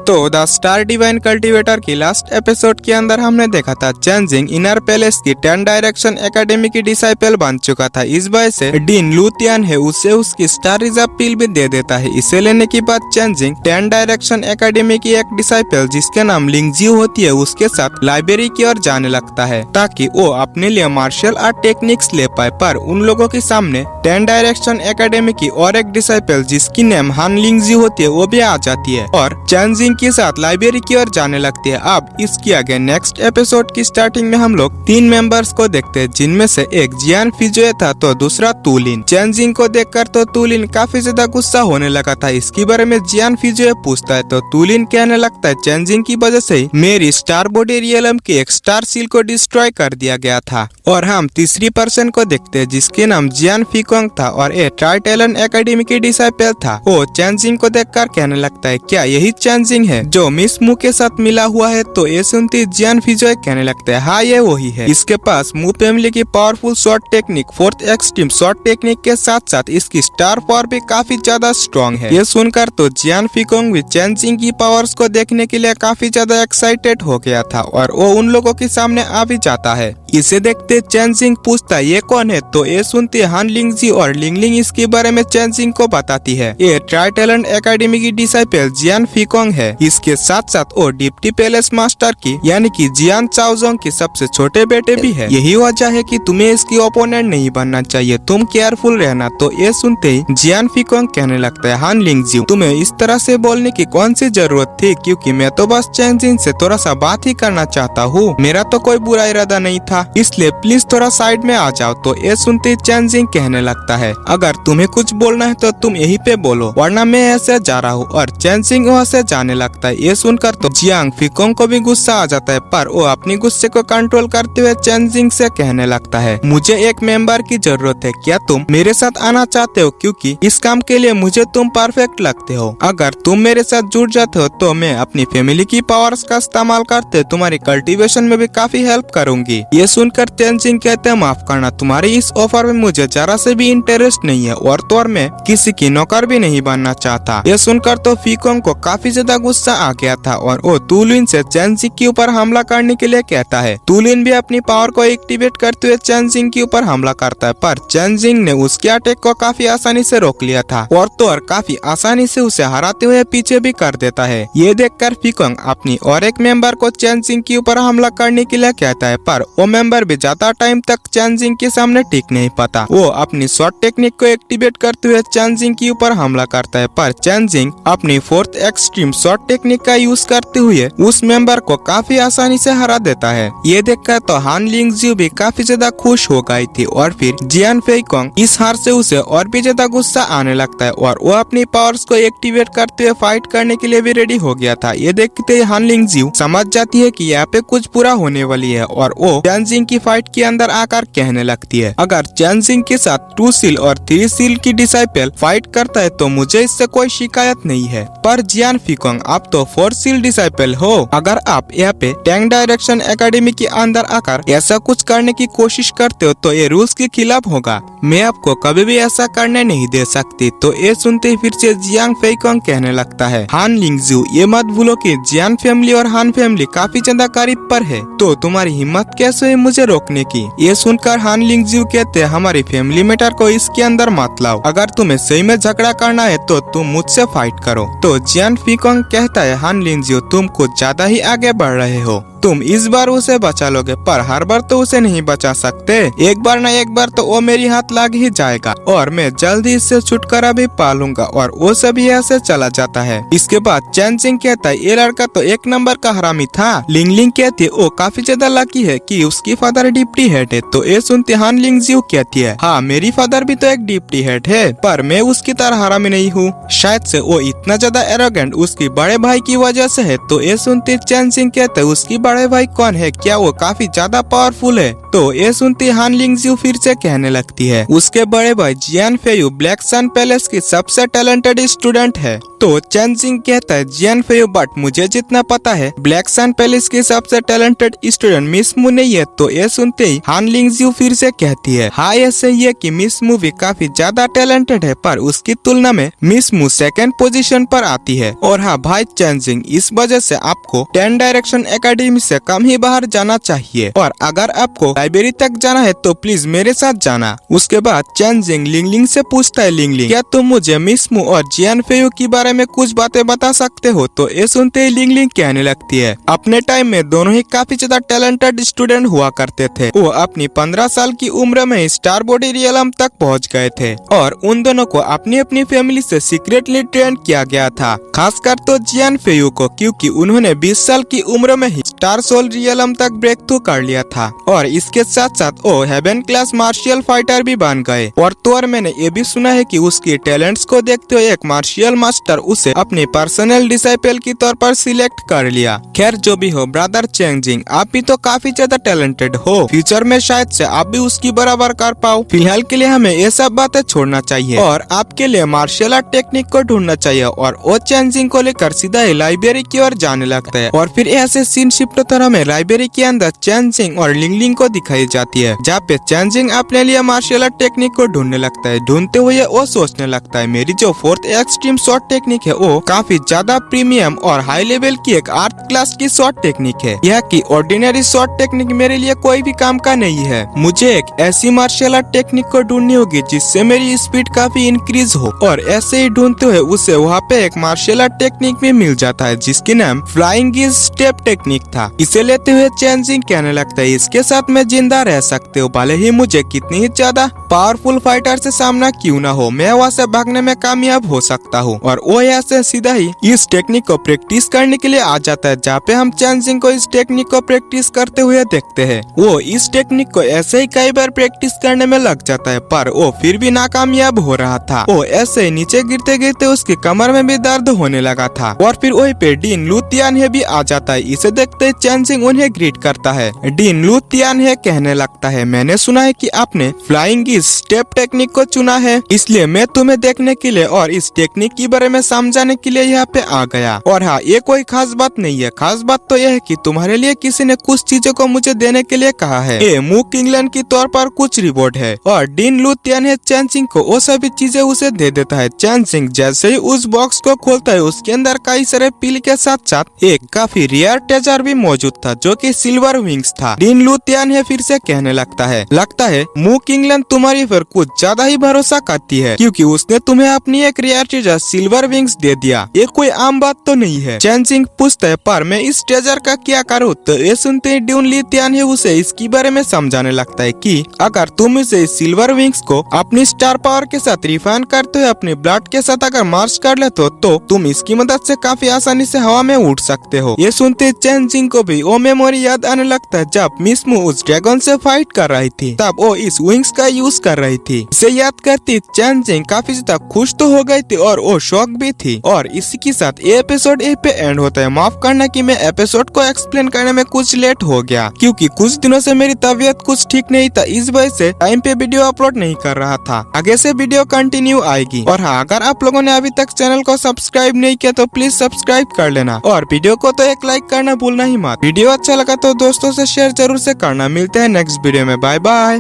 तो the star divine cultivator की last episode के अंदर हमने देखा था चेंजिंग इनर पैलेस की 10 डायरेक्शन एकेडमी की डिसाइपल बन चुका था। इस वजह से डीन लुथियन है उसे उसकी स्टार रिजर्व पिल भी दे देता है। इसे लेने के बाद चेंजिंग 10 डायरेक्शन एकेडमी की एक डिसाइपल जिसके नाम लिंगजियो होती है उसके साथ लाइब्रेरी की ओर जाने लगता है ताकि वो अपने लिए मार्शल आर्ट टेक्निक्स ले पाए। पर उन लोगों के सामने 10 डायरेक्शन एकेडमी की और एक डिसाइपल जिसकी नेम हान लिंगजियो होती है वो भी आ जाती है और चेंजिंग के साथ लाइब्रेरी की ओर जाने लगती है। अब इसके आगे नेक्स्ट एपिसोड की स्टार्टिंग में हम लोग 3 मेंबर्स को देखते हैं जिनमें से एक जियान फिजुए था तो दूसरा तुलिन। चेंजिंग को देखकर तो तुलिन काफी ज्यादा गुस्सा होने लगा था। इसके बारे में जियान फिजुए पूछता है तो तुलिन कहने लगता है चेंजिंग की वजह से मेरी स्टार बॉडी रियलम की एक स्टार सील को डिस्ट्रॉय कर दिया गया था। और हम तीसरी पर्सन को देखते हैं जिसके नाम जियान फिकोंग था और ये ट्राइटेलन एकेडमी की डिसाइपल था। वो चेंजिंग को देखकर कहने लगता है क्या यही चेंजिंग है जो मिस मू के साथ मिला हुआ है। तो ये सुनते जियान फिजोय कहने लगता है हाँ ये वही है। इसके पास मू फैमिली की powerful shot technique 4th extreme shot technique के साथ साथ इसकी स्टार पावर भी काफी ज्यादा स्ट्रॉन्ग है। ये सुनकर तो जियान फिकोंग भी चेंजिंग की पावर्स को देखने के लिए काफी ज्यादा एक्साइटेड हो गया था और वो उन लोगों के सामने आ भी जाता है। इसे देखते चेंजिंग पूछता ये कौन है तो ये सुनते हान लिंगजी और लिंगलिंग इसके बारे में चेंजिंग को बताती है। ये ट्राइटेलन एकेडमी की डिसाइपल जियान फिकोंग है। इसके साथ साथ वो डिप्टी पैलेस मास्टर की यानी कि जियान चाओजोंग के सबसे छोटे बेटे भी है। यही वजह है कि तुम्हें इसकी ओपोनेंट नहीं बनना चाहिए, तुम केयरफुल रहना। तो ये सुनते ही जियान फिकोंग कहने लगता है हान लिंगजी तुम्हें इस तरह से बोलने की कौन सी जरूरत थी, क्योंकि मैं तो बस चेंजिंग से थोड़ा सा बात ही करना चाहता हूँ, मेरा तो कोई बुरा इरादा नहीं था, इसलिए प्लीज थोड़ा साइड में आ जाओ। तो ये सुनते ही चेंजिंग कहने लगता है अगर तुम्हें कुछ बोलना है तो तुम यहीं पे बोलो वरना मैं ऐसे जा रहा हूँ। और चेंजिंग वहाँ से जाने लगता है। ये सुनकर तो जियांग फिकोंग को भी गुस्सा आ जाता है पर वो अपनी गुस्से को कंट्रोल करते हुए चेंजिंग से कहने लगता है मुझे एक मेंबर की जरूरत है, क्या तुम मेरे साथ आना चाहते हो, क्योंकि इस काम के लिए मुझे तुम परफेक्ट लगते हो। अगर तुम मेरे साथ जुड़ जाते हो तो मैं अपनी फैमिली की पावर्स का इस्तेमाल करते तुम्हारी कल्टीवेशन में भी काफी हेल्प करूंगी। ये सुनकर चेंजिंग कहते हैं माफ करना, तुम्हारी इस ऑफर में मुझे जरा से भी इंटरेस्ट नहीं है और तो और मैं किसी की नौकर भी नहीं बनना चाहता। ये सुनकर तो फिकोंग को काफी ज्यादा गुस्सा आ गया था और वो तुलिन से चेंजिंग के ऊपर हमला करने के लिए कहता है। तुलिन भी अपनी पावर को एक्टिवेट करते हुए चेंजिंग के ऊपर हमला करता है पर चेंजिंग ने उसके अटैक को काफी आसानी से रोक लिया था और तो और काफी आसानी से उसे हराते हुए पीछे भी कर देता है। ये देखकर फिकोंग अपनी और एक मेंबर को चेंजिंग के ऊपर हमला करने के लिए कहता है पर वो मेंबर भी ज्यादा टाइम तक चेंजिंग के सामने टिक नहीं पाता। वो अपनी शॉट टेक्निक को एक्टिवेट करते हुए चेंजिंग के ऊपर हमला करता है पर चेंजिंग अपनी 4th एक्सट्रीम शॉट टेक्निक का यूज करते हुए उस मेंबर को काफी आसानी से हरा देता है। ये देखकर तो हान लिंगजियो भी काफी ज्यादा खुश हो गई थी और फिर जियान फिकोंग इस हार से उसे और भी ज्यादा गुस्सा आने लगता है और वो अपनी पावर्स को एक्टिवेट करते हुए फाइट करने के लिए भी रेडी हो गया था। ये देखते ही हान लिंगजियो समझ जाती है कि यहाँ पे कुछ पूरा होने वाली है और वो चेंजिंग की फाइट के अंदर आकर कहने लगती है अगर चेंजिंग के साथ 2 सील और 3 सील की डिसाइपल फाइट करता है तो मुझे इससे कोई शिकायत नहीं है, पर जियान फिकोंग आप तो 4 सील डिसाइपल हो, अगर आप यहाँ पे 10 डायरेक्शन एकेडमी के अंदर आकर ऐसा कुछ करने की कोशिश करते हो तो ये रूल्स के खिलाफ होगा, मैं आपको कभी भी ऐसा करने नहीं दे सकती। तो ये सुनते ही फिर से जियांग फिकोंग कहने लगता है हान लिंगजियो ये मत भूलो कि जियान फैमिली और हान फैमिली काफी ज्यादा करीब पर है, तो तुम्हारी हिम्मत कैसे हुई मुझे रोकने की। ये सुनकर हान लिंगजियो कहते हैं हमारी फैमिली मैटर को इसके अंदर मत लाओ, अगर तुम्हें सही में झगड़ा करना है तो तुम मुझसे फाइट करो। तो जियान फिकोंग कहता है हान लिंगजियो तुम कुछ ज्यादा ही आगे बढ़ रहे हो, तुम इस बार उसे बचा लोगे पर हर बार तो उसे नहीं बचा सकते, एक बार न एक बार तो वो मेरी हाथ लग ही जाएगा और मैं जल्दी इससे छुटकारा भी पालूंगा। और वो सभी यहाँ से चला जाता है। इसके बाद चेंजिंग कहता है ये लड़का तो 1 नंबर का हरामी था। लिंगलिंग कहती है वो काफी ज्यादा लकी है कि उसकी फादर डिप्टी हेड है। तो ये सुनते हान लिंगजियो कहती है हाँ मेरी फादर भी तो एक डिप्टी हेड है पर मैं उसकी तरह हरामी नहीं हूँ, शायद से वो इतना ज्यादा एरोगेंट उसकी बड़े भाई की वजह से है। तो ये सुनते चेंजिंग कहते है उसकी बड़ा बड़े भाई कौन है, क्या वो काफी ज्यादा पावरफुल है? तो ये सुनती हान लिंगजियो फिर से कहने लगती है उसके बड़े भाई जियान फेयू ब्लैक सन पैलेस की सबसे टैलेंटेड स्टूडेंट है। तो चेन जिंग कहता है जियान फेयू बट मुझे जितना पता है ब्लैक सन पैलेस की सबसे टैलेंटेड स्टूडेंट मिस मू नहीं है। तो ये सुनते ही हान लिंगजियो फिर से कहती है हाँ ये सही है कि मिस मू भी काफी ज्यादा टैलेंटेड है, पर उसकी तुलना में मिस मू सेकंड पोजीशन पर आती है। और हाँ भाई चेन जिंग, इस वजह से आपको 10 डायरेक्शन एकेडमी से कम ही बाहर जाना चाहिए, और अगर आपको लाइब्रेरी तक जाना है तो प्लीज मेरे साथ जाना। उसके बाद चेन जिंग लिंगलिंग से पूछता है लिंगलिंग क्या तुम मुझे मिस मू और जियान फेयू के बारे में कुछ बातें बता सकते हो? तो ये सुनते ही लिंगलिंग कहने लगती है अपने टाइम में दोनों ही काफी ज्यादा टैलेंटेड स्टूडेंट हुआ करते थे। वो अपनी 15 साल की उम्र में ही स्टार बॉडी रियलम तक पहुंच गए थे, और उन दोनों को अपनी अपनी फैमिली से सीक्रेटली ट्रेन किया गया था, खासकर तो जियान फेयू को, क्योंकि उन्होंने 20 साल की उम्र में ही स्टार सोल रियलम तक ब्रेक थ्रू कर लिया था। और इसके साथ साथ वो हेवन क्लास मार्शियल फाइटर भी बन गए। और तो और मैंने ये भी सुना है कि उसकी टैलेंट्स को देखते हुए एक मार्शियल मास्टर उसे अपने पर्सनल डिसाइपल की तौर पर सिलेक्ट कर लिया। खैर जो भी हो ब्रदर चेन जिंग, आप भी तो काफी ज्यादा टैलेंटेड हो, फ्यूचर में शायद से आप भी उसकी बराबर कर पाओ। फिलहाल के लिए हमें ये सब बातें छोड़ना चाहिए और आपके लिए मार्शियल आर्ट टेक्निक को ढूंढना चाहिए। और वो चेन जिंग को लेकर सीधा ही लाइब्रेरी की ओर जाने लगता है। और फिर ऐसे सीन शिफ्ट होकर हमें लाइब्रेरी के अंदर चेन जिंग और लिंगलिंग को दिखाई जाती है, जहाँ पे चेन जिंग अपने लिए मार्शियल आर्ट टेक्निक को ढूंढने लगता है। ढूंढते हुए वो सोचने लगता है मेरी जो 4th एक्सट्रीम शॉट टेक्निक है वो काफी ज्यादा प्रीमियम और हाई लेवल की एक आर्ट क्लास की शॉट टेक्निक है। यह की ऑर्डिनरी शॉट टेक्निक मेरे लिए कोई भी काम का नहीं है। मुझे एक ऐसी मार्शियल आर्ट टेक्निक को ढूंढनी होगी जिससे मेरी स्पीड काफी इंक्रीज हो। और ऐसे ही ढूंढते हुए उसे वहाँ पे एक मार्शियल आर्ट टेक्निक भी मिल जाता है जिसकी नाम फ्लाइंग गिज स्टेप टेक्निक था। इसे लेते हुए चेन जिंग कहने लगता है इसके साथ मैं जिंदा रह सकते हो, भले ही मुझे कितनी ही ज्यादा पावरफुल फाइटर से सामना क्यों ना हो, मैं वहाँ से भागने में कामयाब हो सकता हूँ। और वो ऐसे सीधा ही इस टेक्निक को प्रैक्टिस करने के लिए आ जाता है, जहाँ पे हम चेन जिंग को इस टेक्निक को प्रैक्टिस करते हुए देखते हैं। वो इस टेक्निक को ऐसे ही कई बार प्रैक्टिस करने में लग जाता है, पर वो फिर भी नाकामयाब हो रहा था। वो ऐसे ही नीचे गिरते गिरते उसकी कमर में भी दर्द होने लगा था। और फिर वही पे डीन लू तियानहे भी आ जाता है। इसे देखते ही चेन जिंग उन्हें ग्रीट करता है। डीन लू तियानहे कहने लगता है मैंने सुना है कि आपने फ्लाइंग स्टेप टेक्निक को चुना है, इसलिए मैं तुम्हें देखने के लिए और इस टेक्निक के बारे में समझाने के लिए यहाँ पे आ गया। और हाँ ये कोई खास बात नहीं है, खास बात तो यह है कि तुम्हारे लिए किसी ने कुछ चीजों को मुझे देने के लिए कहा है। ये मूक इंग्लैंड की तौर पर कुछ रिवॉर्ड है। और डीन लू तियानहे चेन जिंग को वो सभी चीजें उसे दे देता है। चेन जिंग जैसे ही उस बॉक्स को खोलता है उसके अंदर कई सारे पील के साथ साथ एक काफी रेयर ट्रेजर भी मौजूद था जो कि सिल्वर विंग्स था। डीन लू तियानहे फिर से कहने लगता है मूक इंग्लैंड तुम्हारी पर कुछ ज्यादा ही भरोसा करती है, क्योंकि उसने तुम्हें अपनी एक रेयर ट्रेजर सिल्वर विंग्स दे दिया। ये कोई आम बात तो नहीं है। चेन जिंग पूछता है पर मैं इस ट्रेजर का क्या करूँ? तो ये सुनते ही डीन लू तियानहे उसे इसके बारे में समझाने लगता है कि अगर तुम इसे सिल्वर विंग्स को अपनी स्टार पावर के साथ रिफाइन करते हुए अपने ब्लड के साथ अगर मार्च कर ले तो तुम इसकी मदद से काफी आसानी से हवा में उड़ सकते हो। ये सुनते चेन जिंग को भी वो मेमोरी याद आने लगता है जब मिस मू उस ड्रैगन से फाइट कर रही थी, तब वो इस विंग्स का यूज कर रही थी। इसे याद करती चेन जिंग काफी ज्यादा खुश तो हो गई थी और वो शॉक भी थी। और इसी के साथ ये एपिसोड यहीं पे एंड होता है। माफ करना कि मैं एपिसोड को एक्सप्लेन करने में कुछ लेट हो गया, क्योंकि कुछ दिनों से मेरी तबीयत कुछ ठीक नहीं था, इस वजह से टाइम पे वीडियो अपलोड नहीं कर रहा था। आगे से वीडियो कंटिन्यू आएगी। और हाँ अगर आप लोगों ने अभी तक चैनल को सब्सक्राइब नहीं किया तो प्लीज सब्सक्राइब कर लेना, और वीडियो को तो एक लाइक करना भूलना ही मत। वीडियो अच्छा लगा तो दोस्तों से शेयर जरूर से करना। मिलते हैं नेक्स्ट वीडियो में, बाय बाय।